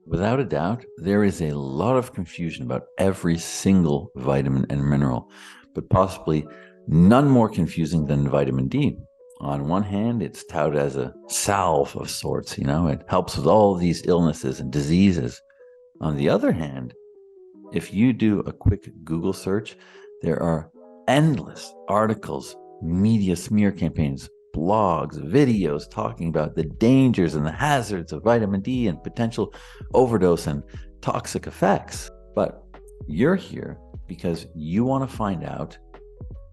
Without a doubt, there is a lot of confusion about every single vitamin and mineral, but possibly none more confusing than vitamin D. On one hand, it's touted as a salve of sorts, it helps with all these illnesses and diseases. On the other hand, if you do a quick Google search, there are endless articles, media smear campaigns, blogs, videos talking about the dangers and the hazards of vitamin D and potential overdose and toxic effects. But you're here because you want to find out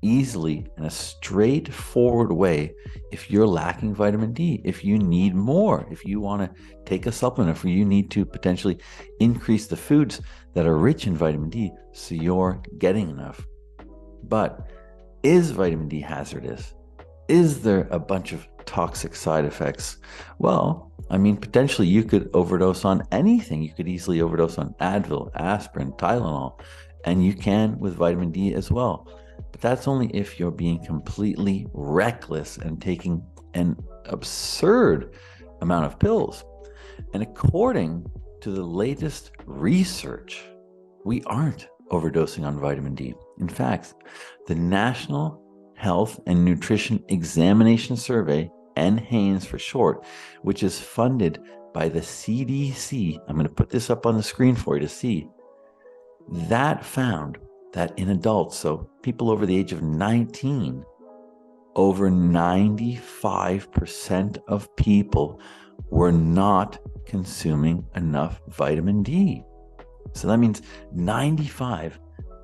easily in a straightforward way if you're lacking vitamin D, if you need more, if you want to take a supplement, if you need to potentially increase the foods that are rich in vitamin D so you're getting enough. But is vitamin D hazardous? Is there a bunch of toxic side effects? Well, potentially you could overdose on anything. You could easily overdose on Advil, aspirin, Tylenol, and you can with vitamin D as well. But that's only if you're being completely reckless and taking an absurd amount of pills. And according to the latest research, we aren't overdosing on vitamin D. In fact, the National Health and Nutrition Examination Survey, NHANES for short, which is funded by the CDC, I'm going to put this up on the screen for you to see, that found that in adults, so people over the age of 19, over 95% of people were not consuming enough vitamin D. So that means 95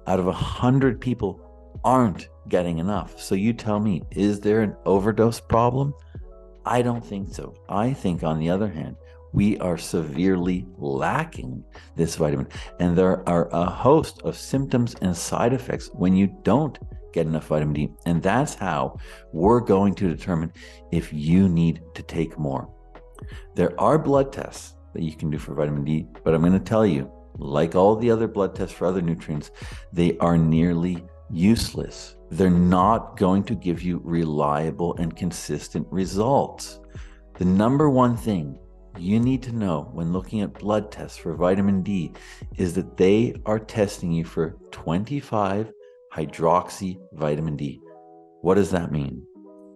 out of 100 people aren't getting enough. So you tell me, is there an overdose problem? I don't think so. I think, on the other hand, we are severely lacking this vitamin. And there are a host of symptoms and side effects when you don't get enough vitamin D. And that's how we're going to determine if you need to take more. There are blood tests that you can do for vitamin D, but I'm going to tell you, like all the other blood tests for other nutrients, they are nearly useless. They're not going to give you reliable and consistent results. The number one thing you need to know when looking at blood tests for vitamin D is that they are testing you for 25 hydroxy vitamin D. What does that mean?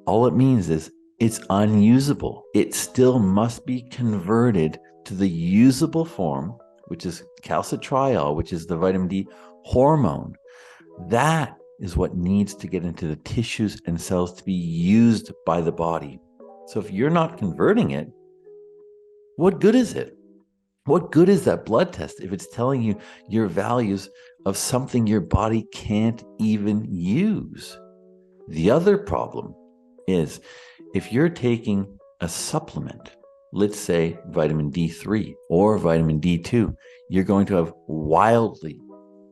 All it means is it's unusable. It still must be converted to the usable form, which is calcitriol, which is the vitamin D hormone. That is what needs to get into the tissues and cells to be used by the body. So if you're not converting it, what good is it? What good is that blood test if it's telling you your values of something your body can't even use? The other problem is if you're taking a supplement, let's say vitamin D3 or vitamin D2, you're going to have wildly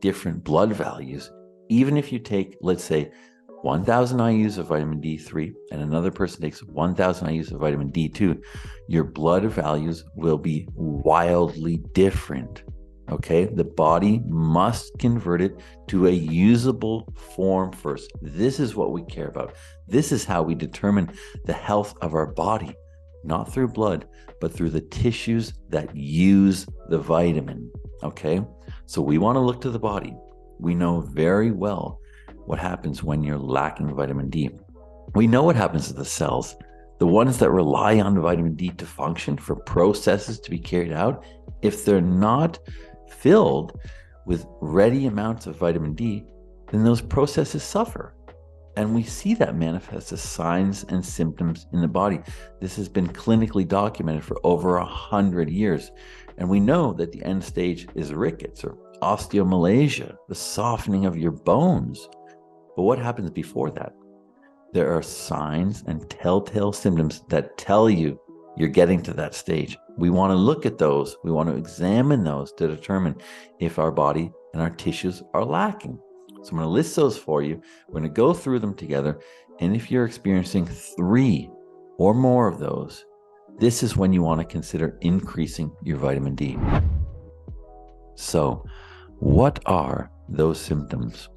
different blood values. Even if you take, let's say, 1,000 IUs of vitamin D3 and another person takes 1,000 IUs of vitamin D2, your blood values will be wildly different. Okay, the body must convert it to a usable form first. This is what we care about. This is how we determine the health of our body, not through blood, but through the tissues that use the vitamin. Okay, so we want to look to the body. We know very well what happens when you're lacking vitamin D. We know what happens to the cells, the ones that rely on vitamin D to function, for processes to be carried out. If they're not filled with ready amounts of vitamin D, then those processes suffer. And we see that manifest as signs and symptoms in the body. This has been clinically documented for over 100 years. And we know that the end stage is rickets or osteomalacia, the softening of your bones. But what happens before that? There are signs and telltale symptoms that tell you you're getting to that stage. We want to look at those. We want to examine those to determine if our body and our tissues are lacking. So I'm going to list those for you. We're going to go through them together. And if you're experiencing 3 or more of those, this is when you want to consider increasing your vitamin D. So, what are those symptoms?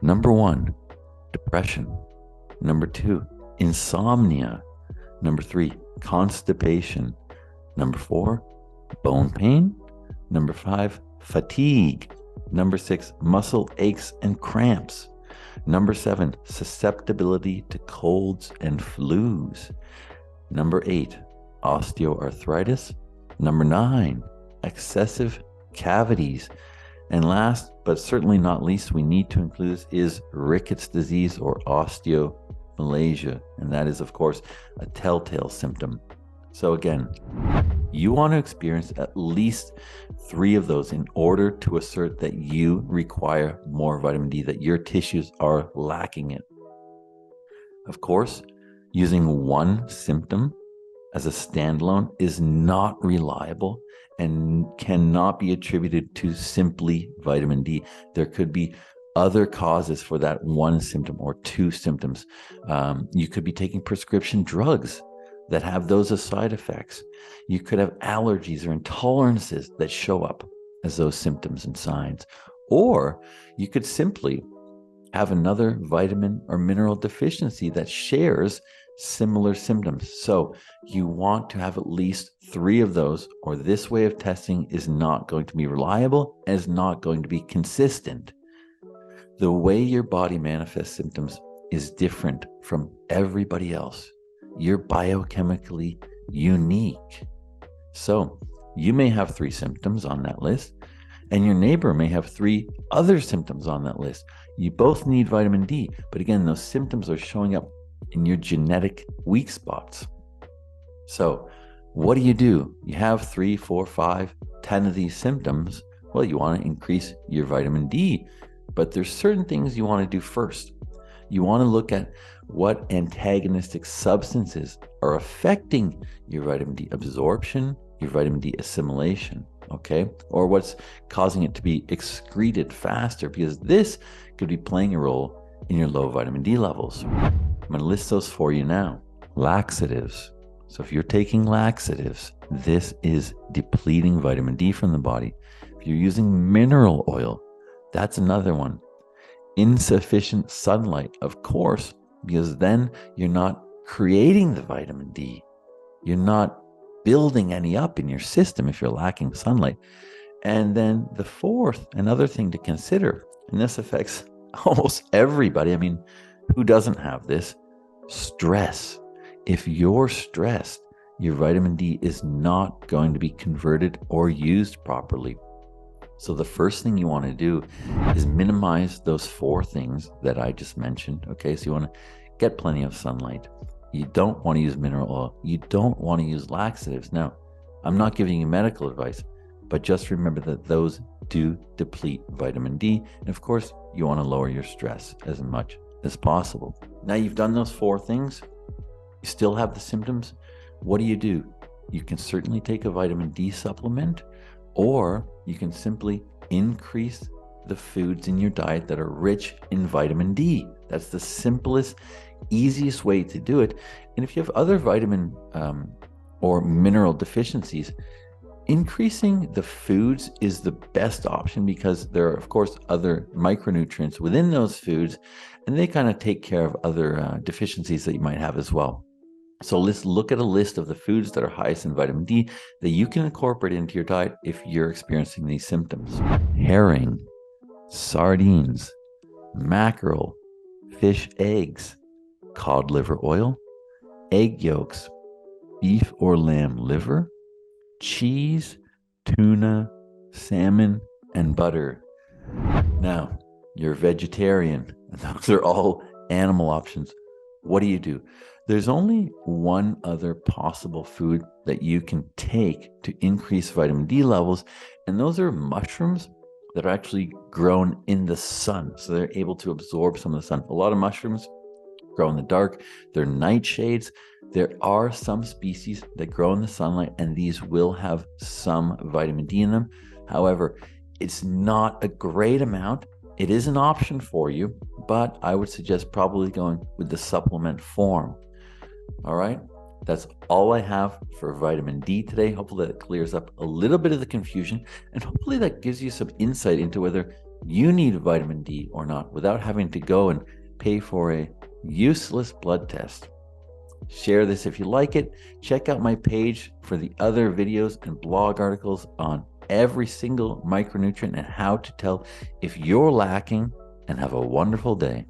Number 1, depression. Number 2, insomnia. Number 3, constipation. Number 4, bone pain. Number 5, fatigue. Number 6, muscle aches and cramps. Number 7, susceptibility to colds and flus. Number 8, osteoarthritis. Number 9, excessive cavities. And last, but certainly not least, we need to include this is rickets disease or osteomalacia. And that is, of course, a telltale symptom. So again, you want to experience at least 3 of those in order to assert that you require more vitamin D, that your tissues are lacking it. Of course, using one symptom as a standalone is not reliable and cannot be attributed to simply vitamin D. There could be other causes for that one symptom or 2 symptoms. You could be taking prescription drugs that have those as side effects. You could have allergies or intolerances that show up as those symptoms and signs. Or you could simply have another vitamin or mineral deficiency that shares similar symptoms. So you want to have at least 3 of those, or this way of testing is not going to be reliable and is not going to be consistent. The way your body manifests symptoms is different from everybody else. You're biochemically unique. So you may have 3 symptoms on that list, and your neighbor may have 3 other symptoms on that list. You both need vitamin D, but again, those symptoms are showing up in your genetic weak spots. So what do? You have 3, 4, 5, 10 of these symptoms. Well, you want to increase your vitamin D, but there's certain things you want to do first. You want to look at what antagonistic substances are affecting your vitamin D absorption, your vitamin D assimilation, okay? Or what's causing it to be excreted faster, because this could be playing a role in your low vitamin D levels. I'm going to list those for you now. Laxatives. So if you're taking laxatives, this is depleting vitamin D from the body. If you're using mineral oil, that's another one. Insufficient sunlight, of course, because then you're not creating the vitamin D. You're not building any up in your system if you're lacking sunlight. And then the fourth, another thing to consider, and this affects almost everybody. I mean, who doesn't have this? Stress. If you're stressed, your vitamin D is not going to be converted or used properly. So the first thing you want to do is minimize those 4 things that I just mentioned. Okay, so you want to get plenty of sunlight. You don't want to use mineral oil. You don't want to use laxatives. Now, I'm not giving you medical advice, but just remember that those do deplete vitamin D. And of course, you want to lower your stress as much as possible. Now you've done those 4 things. You still have the symptoms. What do? You can certainly take a vitamin D supplement, or you can simply increase the foods in your diet that are rich in vitamin D. That's the simplest, easiest way to do it. And if you have other vitamin or mineral deficiencies, increasing the foods is the best option, because there are, of course, other micronutrients within those foods, and they kind of take care of other deficiencies that you might have as well. So let's look at a list of the foods that are highest in vitamin D that you can incorporate into your diet if you're experiencing these symptoms. Herring, sardines, mackerel, fish eggs, cod liver oil, egg yolks, beef or lamb liver, cheese, tuna, salmon, and butter. Now, you're a vegetarian, and those are all animal options. What do? There's only one other possible food that you can take to increase vitamin D levels, and those are mushrooms that are actually grown in the sun. So they're able to absorb some of the sun. A lot of mushrooms grow in the dark. They're nightshades. There are some species that grow in the sunlight, and these will have some vitamin D in them. However, it's not a great amount. It is an option for you, but I would suggest probably going with the supplement form. All right, that's all I have for vitamin D today. Hopefully that clears up a little bit of the confusion, and hopefully that gives you some insight into whether you need vitamin D or not without having to go and pay for a useless blood test. Share this if you like it. Check out my page for the other videos and blog articles on every single micronutrient and how to tell if you're lacking, and have a wonderful day.